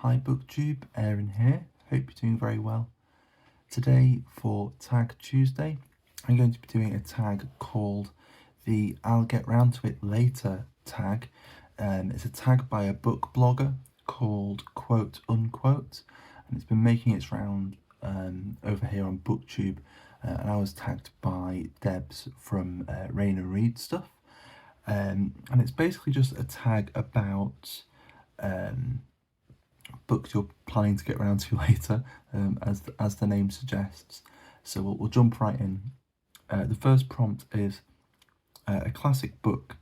Hi booktube, Aaron here, hope you're doing very well. Today for Tag Tuesday, I'm going to be doing a tag called the I'll get round to it later tag. It's a tag by a book blogger called Quote Unquote, and it's been making its round over here on booktube, and I was tagged by Debs from Rain and Read Stuff. And it's basically just a tag about books you're planning to get around to later, as the name suggests. So we'll jump right in. The first prompt is a classic book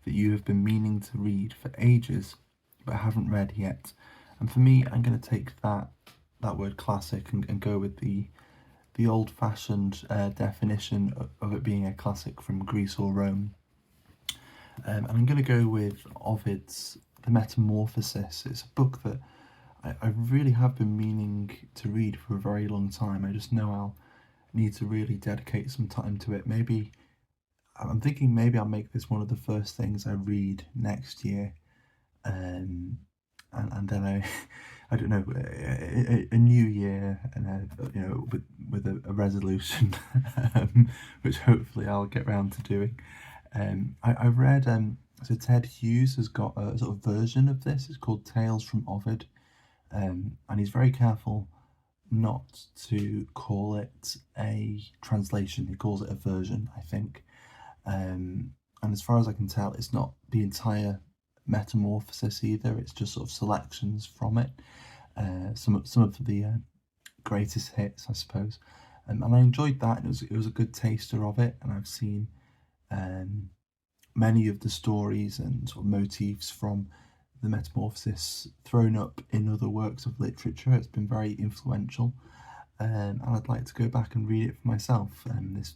that you have been meaning to read for ages but haven't read yet. And for me, I'm going to take that word classic and go with the old-fashioned definition of it being a classic from Greece or Rome. And I'm going to go with Ovid's The Metamorphosis. It's a book that I really have been meaning to read for a very long time. I just know I'll need to really dedicate some time to it. Maybe, I'm thinking maybe I'll make this one of the first things I read next year. And then I don't know, a new year, and with a resolution, which hopefully I'll get round to doing. I read, so Ted Hughes has got a sort of version of this. It's called Tales from Ovid, and he's very careful not to call it a translation. He calls it a version, I think. And as far as I can tell, it's not the entire Metamorphosis either. It's just sort of selections from it, some of the greatest hits, I suppose. And I enjoyed that. It was a good taster of it, and I've seen many of the stories and sort of motifs from the Metamorphosis thrown up in other works of literature. It's been very influential, and I'd like to go back and read it for myself. This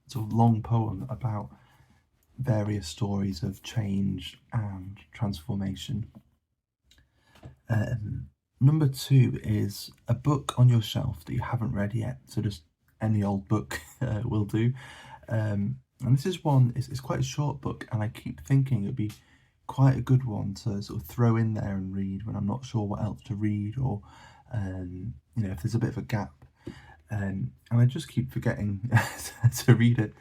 sort of long poem about various stories of change and transformation. Number 2 is a book on your shelf that you haven't read yet, so just any old book will do. And this is one, it's quite a short book, and I keep thinking it'd be quite a good one to sort of throw in there and read when I'm not sure what else to read, or if there's a bit of a gap. And I just keep forgetting to read it.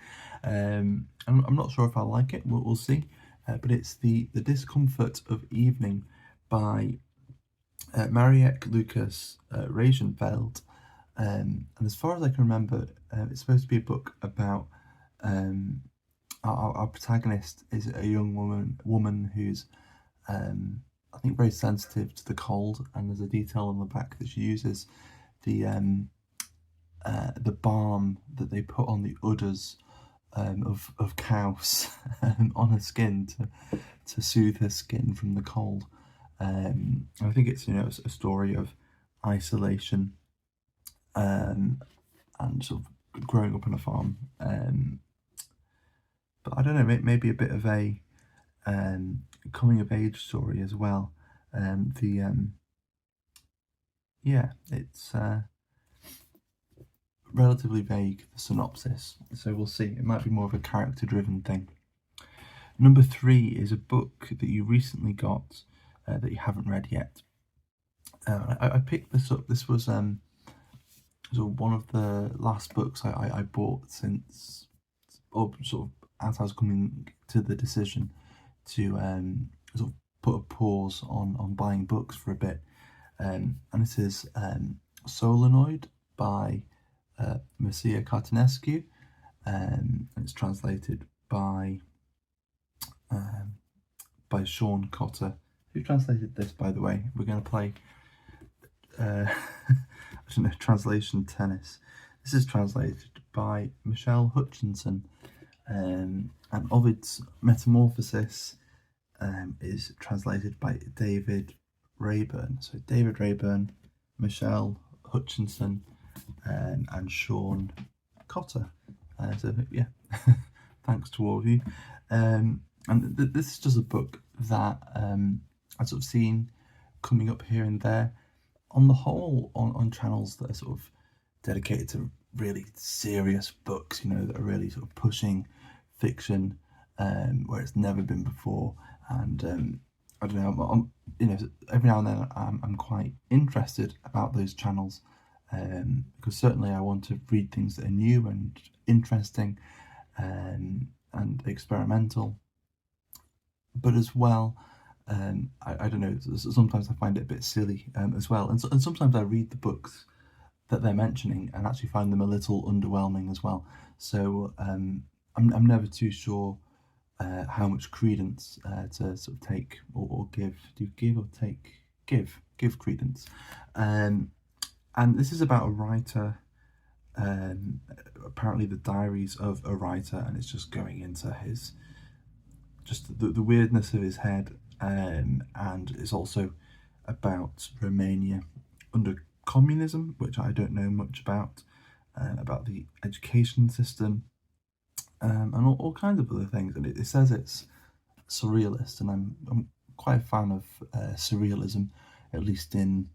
I'm not sure if I'll like it. We'll see. But it's the Discomfort of Evening by Marieke Lucas Regenveld. And as far as I can remember, it's supposed to be a book about our protagonist is a young woman who's I think very sensitive to the cold, and there's a detail on the back that she uses the balm that they put on the udders of cows on her skin to soothe her skin from the cold. I think it's a story of isolation and sort of growing up on a farm. But I don't know, maybe a bit of a coming of age story as well. It's relatively vague, the synopsis, so we'll see. It might be more of a character driven thing. Number 3 is a book that you recently got that you haven't read yet. I picked this up. This was one of the last books I bought since, or sort of as I was coming to the decision to sort of put a pause on buying books for a bit. And this is Solenoid by Mircea Cartanescu, and it's translated by Sean Cotter, who translated this, by the way. We're going to play translation tennis. This is translated by Michelle Hutchinson, and Ovid's Metamorphosis is translated by David Rayburn. So David Rayburn, Michelle Hutchinson, and Sean Cotter. So yeah, thanks to all of you. And this is just a book that I've sort of seen coming up here and there. On the whole, on channels that are sort of dedicated to really serious books, that are really sort of pushing fiction where it's never been before, and I don't know, you know, every now and then I'm quite interested about those channels, because certainly I want to read things that are new and interesting, and experimental, but as well, I don't know, sometimes I find it a bit silly, as well, and sometimes I read the books that they're mentioning and actually find them a little underwhelming as well. So I'm never too sure how much credence to sort of take or give. Do you give or take? Give credence. And this is about a writer, um, apparently the diaries of a writer, and it's just going into his, just the weirdness of his head, and it's also about Romania under communism, which I don't know much about the education system, and all kinds of other things. And it says it's surrealist, and I'm quite a fan of surrealism, at least in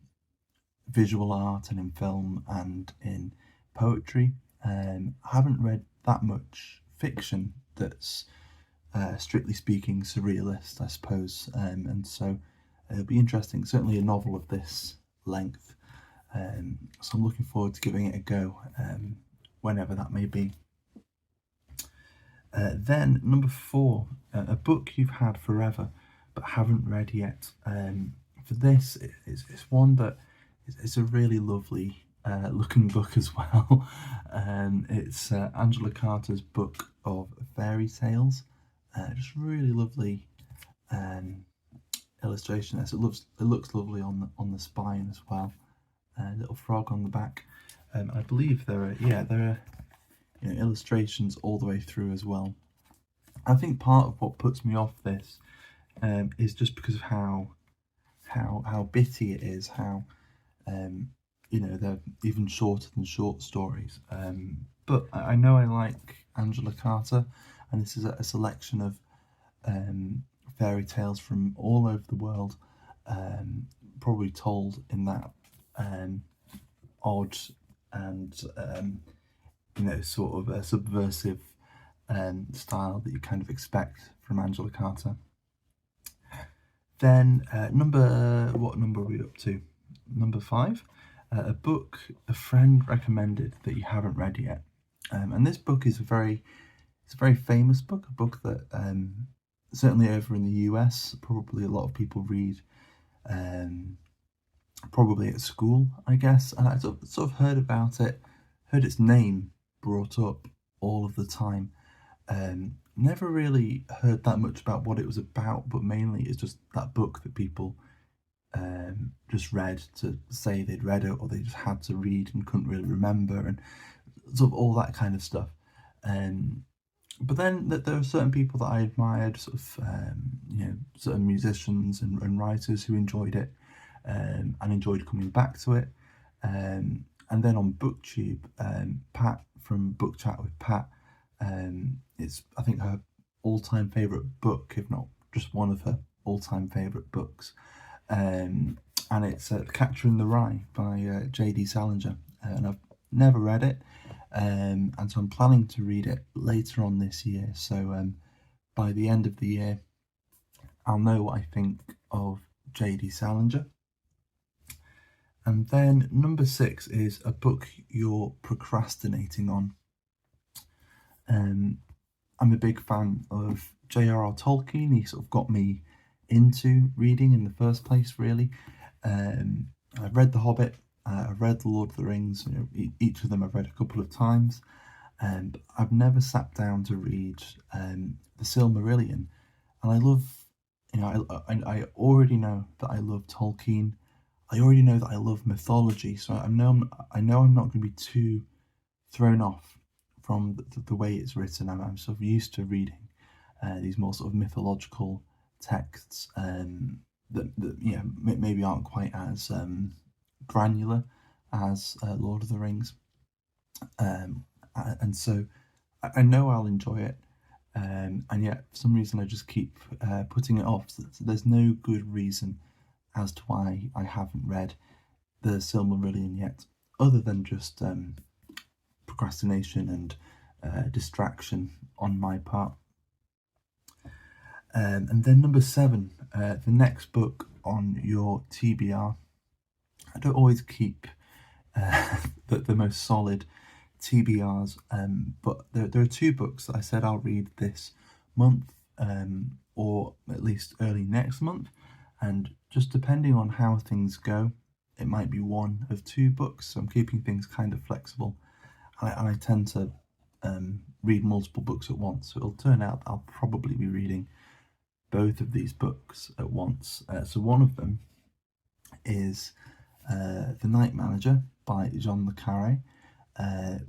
visual art and in film and in poetry. I haven't read that much fiction that's strictly speaking surrealist, I suppose, and so it'll be interesting. Certainly a novel of this length, so I'm looking forward to giving it a go, whenever that may be. Then number 4, a book you've had forever but haven't read yet. For this, it's one that it's a really lovely looking book as well. It's Angela Carter's book of fairy tales. Just really lovely illustration. It looks lovely on the spine as well. A little frog on the back. I believe there are illustrations all the way through as well. I think part of what puts me off this is just because of how bitty it is, how they're even shorter than short stories. But I know I like Angela Carter, and this is a selection of fairy tales from all over the world, probably told in that odd and sort of a subversive style that you kind of expect from Angela Carter. Then what number are we up to? Number 5, a book a friend recommended that you haven't read yet, and this book is a very famous book, a book that certainly over in the US probably a lot of people read, probably at school, I guess, and I sort of heard about it, heard its name brought up all of the time. Never really heard that much about what it was about, but mainly it's just that book that people just read to say they'd read it, or they just had to read and couldn't really remember, and sort of all that kind of stuff. But then there are certain people that I admired, sort of certain musicians and writers who enjoyed it, and enjoyed coming back to it. And then on booktube, Pat from Book Chat with Pat, it's, I think, her all-time favourite book, if not just one of her all-time favourite books, and it's Catcher in the Rye by J.D. Salinger, and I've never read it, and so I'm planning to read it later on this year, so by the end of the year I'll know what I think of J.D. Salinger. And then number 6 is a book you're procrastinating on. I'm a big fan of J.R.R. Tolkien. He sort of got me into reading in the first place, really. I've read The Hobbit, I've read The Lord of the Rings, each of them I've read a couple of times, but I've never sat down to read The Silmarillion. And I love, I already know that I love Tolkien. I already know that I love mythology, so I know I'm not going to be too thrown off from the way it's written. I'm sort of used to reading these more sort of mythological texts that maybe aren't quite as granular as Lord of the Rings, and so I know I'll enjoy it, and yet for some reason I just keep putting it off. So there's no good reason as to why I haven't read The Silmarillion yet, other than just procrastination and distraction on my part. And then number 7, the next book on your TBR. I don't always keep the most solid TBRs, but there are 2 books that I said I'll read this month, or at least early next month, and just depending on how things go, it might be 1 of 2 books, so I'm keeping things kind of flexible, and I tend to read multiple books at once, so it'll turn out I'll probably be reading both of these books at once. So one of them is The Night Manager by Jean le Carré,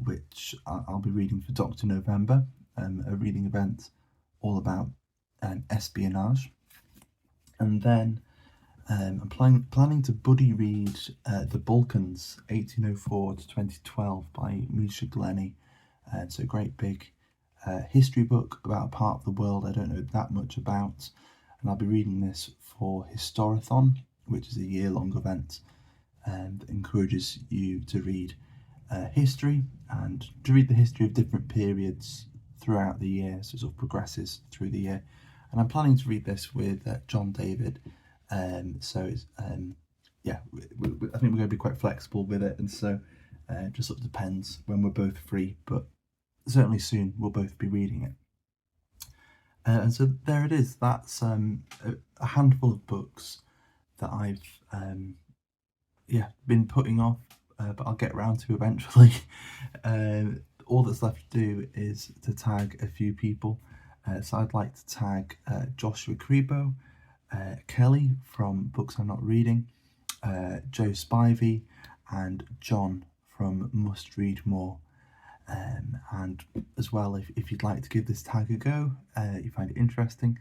which I'll be reading for Dr. November, a reading event all about espionage. And then I'm planning to buddy read The Balkans, 1804 to 2012 by Misha Glenny. It's a great big history book about a part of the world I don't know that much about. And I'll be reading this for Historathon, which is a year-long event that encourages you to read history and to read the history of different periods throughout the year, so it sort of progresses through the year. And I'm planning to read this with John David, so it's yeah, I think we're going to be quite flexible with it, and so it just sort of depends when we're both free, but certainly soon we'll both be reading it. And so there it is. That's a handful of books that I've been putting off, but I'll get around to eventually. All that's left to do is to tag a few people. So I'd like to tag Joshua Crebo, Kelly from Books I'm Not Reading, Joe Spivey, and John from Must Read More. And as well, if you'd like to give this tag a go, you find it interesting,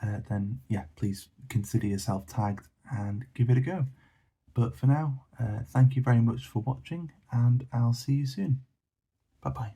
then yeah, please consider yourself tagged and give it a go. But for now, thank you very much for watching, and I'll see you soon. Bye bye.